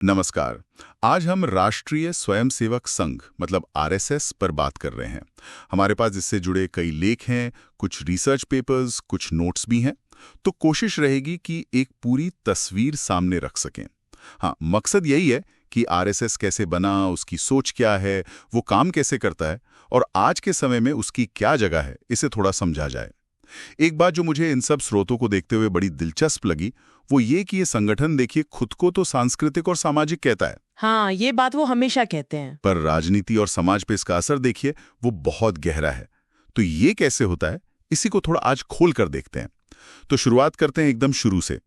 नमस्कार। आज हम राष्ट्रीय स्वयंसेवक संघ मतलब आरएसएस पर बात कर रहे हैं। हमारे पास इससे जुड़े कई लेख हैं, कुछ रिसर्च पेपर्स, कुछ नोट्स भी हैं। तो कोशिश रहेगी कि एक पूरी तस्वीर सामने रख सकें। हाँ, मकसद यही है कि आरएसएस कैसे बना, उसकी सोच क्या है, वो काम कैसे करता है और आज के समय में उसकी क्या जगह है, इसे थोड़ा समझा जाए। एक बात जो मुझे इन सब स्रोतों को देखते हुए बड़ी दिलचस्प लगी, वो ये कि ये संगठन देखिए खुद को तो सांस्कृतिक और सामाजिक कहता है। हाँ, ये बात वो हमेशा कहते हैं। पर राजनीति और समाज पे इसका असर देखिए, वो बहुत गहरा है। तो ये कैसे होता है, इसी को थोड़ा आज खोल कर देखते हैं। तो शुरुआत करते हैं एकदम शुरू से।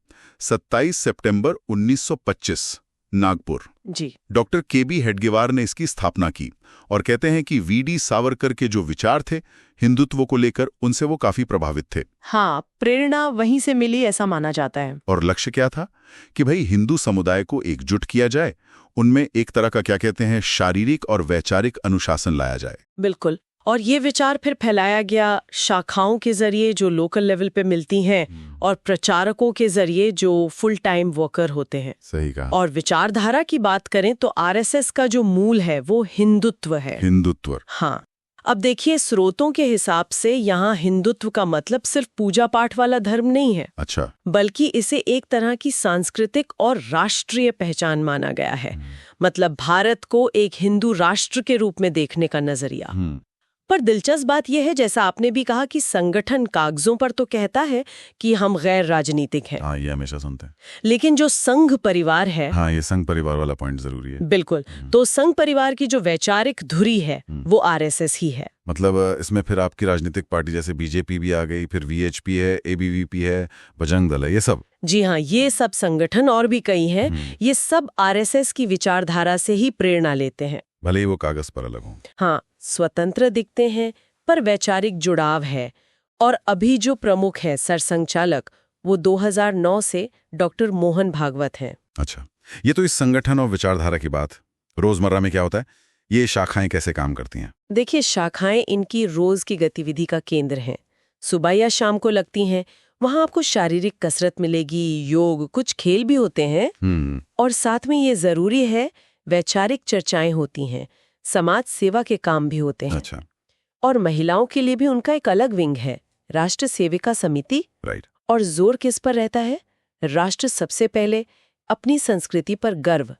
27 सितंबर 1925 नागपुर। जी। डॉक्टर केबी हेडगेवार ने इसकी स्थापना की और कहते हैं कि वीडी सावरकर के जो विचार थे हिंदुत्व को लेकर, उनसे वो काफी प्रभावित थे। हाँ, प्रेरणा वहीं से मिली ऐसा माना जाता है। और लक्ष्य क्या था कि भाई हिंदू समुदाय को एकजुट किया जाए, उनमें एक तरह का क्या कहते हैं शारीरिक और वैचारिक अनुशासन लाया जाए। बिल्कुल। और ये विचार फिर फैलाया गया शाखाओं के जरिए जो लोकल लेवल पे मिलती हैं और प्रचारकों के जरिए जो फुल टाइम वर्कर होते हैं। सही कहा। और विचारधारा की बात करें तो आरएसएस का जो मूल है वो हिंदुत्व है। हिंदुत्व। हाँ, अब देखिए स्रोतों के हिसाब से यहाँ हिंदुत्व का मतलब सिर्फ पूजा पाठ वाला धर्म नहीं है। अच्छा। बल्कि इसे एक तरह की सांस्कृतिक और राष्ट्रीय पहचान माना गया है। मतलब भारत को एक हिंदू राष्ट्र के रूप में देखने का नजरिया। पर दिलचस्प बात यह है, जैसा आपने भी कहा, कि संगठन कागजों पर तो कहता है कि हम गैर राजनीतिक हैं। हाँ, ये हमेशा सुनते हैं। लेकिन जो संघ परिवार है, हाँ, ये संघ परिवार वाला पॉइंट जरूरी है। बिल्कुल। तो संघ परिवार की जो वैचारिक धुरी है वो आरएसएस ही है। मतलब इसमें फिर आपकी राजनीतिक पार्टी जैसे बीजेपी भी आ गई, फिर वीएचपी है, एबीवीपी है, बजरंग दल है, ये सब। जी हाँ, ये सब संगठन और भी कई हैं, ये सब आरएसएस की विचारधारा से ही प्रेरणा लेते हैं। भले ही वो कागज पर अलग हों। हाँ, स्वतंत्र दिखते हैं पर वैचारिक जुड़ाव है। और अभी जो प्रमुख है सरसंघचालक, वो 2009 से डॉक्टर मोहन भागवत हैं। अच्छा, ये तो इस संगठन और विचारधारा की बात। रोजमर्रा में क्या होता है, ये शाखाएं कैसे काम करती हैं? देखिए, शाखाएं इनकी रोज की गतिविधि का केंद्र हैं। सुबह या शाम को लगती हैं। वहाँ आपको शारीरिक कसरत मिलेगी, योग, कुछ खेल भी होते हैं। और साथ में ये जरूरी है, वैचारिक चर्चाएं होती हैं, समाज सेवा के काम भी होते हैं। अच्छा। और महिलाओं के लिए भी उनका एक अलग विंग है, राष्ट्र सेविका समिति। राइट। और जोर किस पर रहता है? राष्ट्र सबसे पहले, अपनी संस्कृति पर गर्व,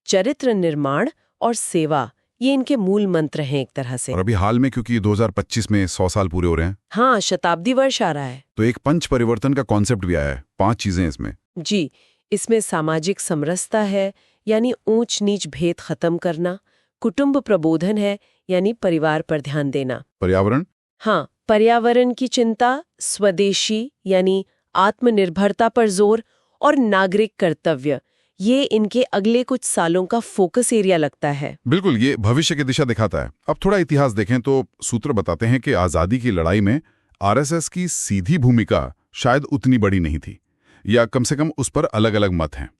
चरित्र निर्माण और सेवा, ये इनके मूल मंत्र हैं एक तरह से। और अभी हाल में क्योंकि 2025 में 100 साल पूरे हो रहे हैं। हाँ, शताब्दी वर्ष आ रहा है। तो एक पंच परिवर्तन का कॉन्सेप्ट भी आया है। 5 चीजें इसमें। जी, इसमें सामाजिक समरसता है, यानी ऊंच नीच भेद खत्म करना। कुटुंब प्रबोधन है, यानी परिवार पर ध्यान देना। पर्यावरण। हाँ, पर्यावरण की चिंता, स्वदेशी यानी आत्मनिर्भरता पर जोर, और नागरिक कर्तव्य, ये इनके अगले कुछ सालों का फोकस एरिया लगता है। बिल्कुल, ये भविष्य की दिशा दिखाता है। अब थोड़ा इतिहास देखें तो सूत्र बताते हैं कि आजादी की लड़ाई में आरएसएस की सीधी भूमिका शायद उतनी बड़ी नहीं थी, या कम से कम उस पर अलग अलग मत हैं।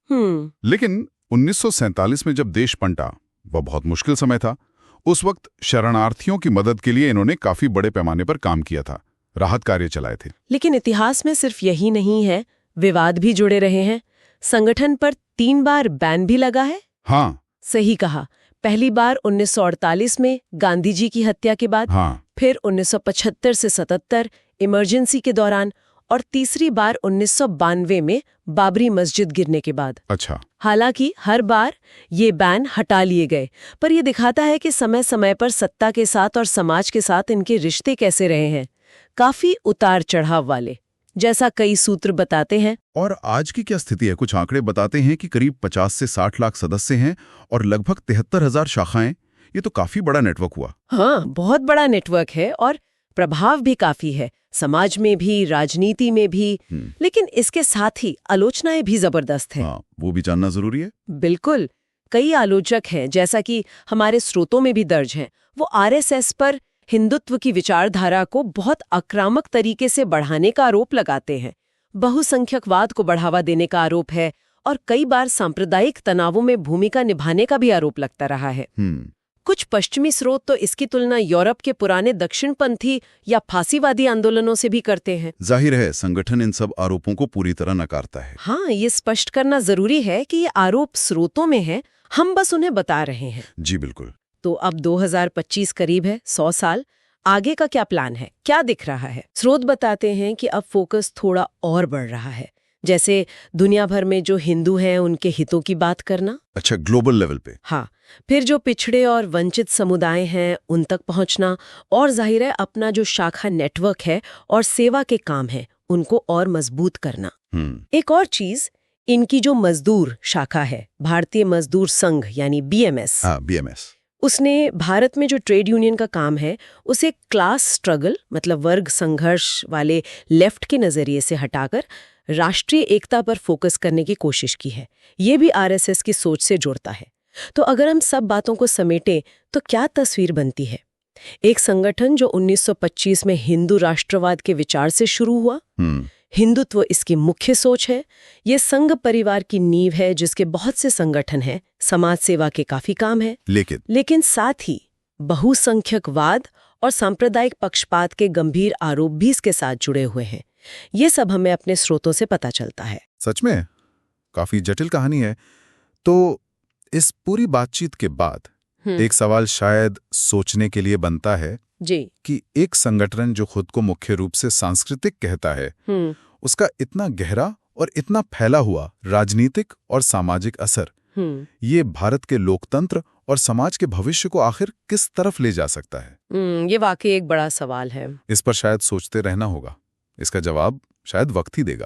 लेकिन 1947 में जब देश पलटा, वह बहुत मुश्किल समय था। उस वक्त शरणार्थियों की मदद के लिए इन्होंने काफी बड़े पैमाने पर काम किया था, राहत कार्य चलाए थे। लेकिन इतिहास में सिर्फ यही नहीं है, विवाद भी जुड़े रहे हैं। संगठन पर 3 बार बैन भी लगा है। हाँ, सही कहा। पहली बार 1948 में गांधी जी की हत्या के बाद। हाँ। फिर 1975 से 77 इमरजेंसी के दौरान, और तीसरी बार 1992 में बाबरी मस्जिद गिरने के बाद। अच्छा। हालांकि हर बार ये बैन हटा लिए गए, पर यह दिखाता है कि समय समय पर सत्ता के साथ और समाज के साथ इनके रिश्ते कैसे रहे हैं, काफी उतार चढ़ाव वाले, जैसा कई सूत्र बताते हैं। और आज की क्या स्थिति है? कुछ आंकड़े बताते हैं कि करीब 50 से 60 लाख सदस्य हैं और लगभग 73,000 शाखाएं। ये तो काफी बड़ा नेटवर्क हुआ। हाँ, बहुत बड़ा नेटवर्क है और प्रभाव भी काफी है, समाज में भी, राजनीति में भी। लेकिन इसके साथ ही आलोचनाएं भी जबरदस्त हैं। हाँ, वो भी जानना जरूरी है। बिल्कुल। कई आलोचक हैं, जैसा कि हमारे स्रोतों में भी दर्ज हैं, वो आरएसएस पर हिंदुत्व की विचारधारा को बहुत आक्रामक तरीके से बढ़ाने का आरोप लगाते हैं। बहुसंख्यकवाद को बढ़ावा देने का आरोप है और कई बार सांप्रदायिक तनावों में भूमिका निभाने का भी आरोप लगता रहा है। कुछ पश्चिमी स्रोत तो इसकी तुलना यूरोप के पुराने दक्षिणपंथी या फांसीवादी आंदोलनों से भी करते हैं। जाहिर है संगठन इन सब आरोपों को पूरी तरह नकारता है। हाँ, ये स्पष्ट करना जरूरी है कि ये आरोप स्रोतों में है, हम बस उन्हें बता रहे हैं। जी बिल्कुल। तो अब 2025 करीब है, 100 साल आगे का क्या प्लान है, क्या दिख रहा है? स्रोत बताते हैं कि अब फोकस थोड़ा और बढ़ रहा है, जैसे दुनिया भर में जो हिंदू हैं उनके हितों की बात करना। अच्छा, ग्लोबल लेवल पे। हाँ, फिर जो पिछड़े और वंचित समुदाय हैं उन तक पहुंचना, और जाहिर है अपना जो शाखा नेटवर्क है और सेवा के काम है उनको और मजबूत करना। एक और चीज, इनकी जो मजदूर शाखा है, भारतीय मजदूर संघ यानी बीएमएस, बीएमएस, उसने भारत में जो ट्रेड यूनियन का काम है उसे क्लास स्ट्रगल मतलब वर्ग संघर्ष वाले लेफ्ट के नजरिए से हटाकर राष्ट्रीय एकता पर फोकस करने की कोशिश की है। ये भी आरएसएस की सोच से जुड़ता है। तो अगर हम सब बातों को समेटें तो क्या तस्वीर बनती है? एक संगठन जो 1925 में हिंदू राष्ट्रवाद के विचार से शुरू हुआ, हिंदुत्व इसकी मुख्य सोच है, ये संघ परिवार की नींव है जिसके बहुत से संगठन हैं, समाज सेवा के काफी काम है, लेकिन साथ ही बहुसंख्यकवाद और सांप्रदायिक पक्षपात के गंभीर आरोप भी इसके साथ जुड़े हुए हैं। ये सब हमें अपने स्रोतों से पता चलता है। सच में काफी जटिल कहानी है। तो इस पूरी बातचीत के बाद एक सवाल शायद सोचने के लिए बनता है जी कि एक संगठन जो खुद को मुख्य रूप से सांस्कृतिक कहता है, उसका इतना गहरा और इतना फैला हुआ राजनीतिक और सामाजिक असर ये भारत के लोकतंत्र और समाज के भविष्य को आखिर किस तरफ ले जा सकता है? ये वाकई एक बड़ा सवाल है। इस पर शायद सोचते रहना होगा। इसका जवाब शायद वक्त ही देगा।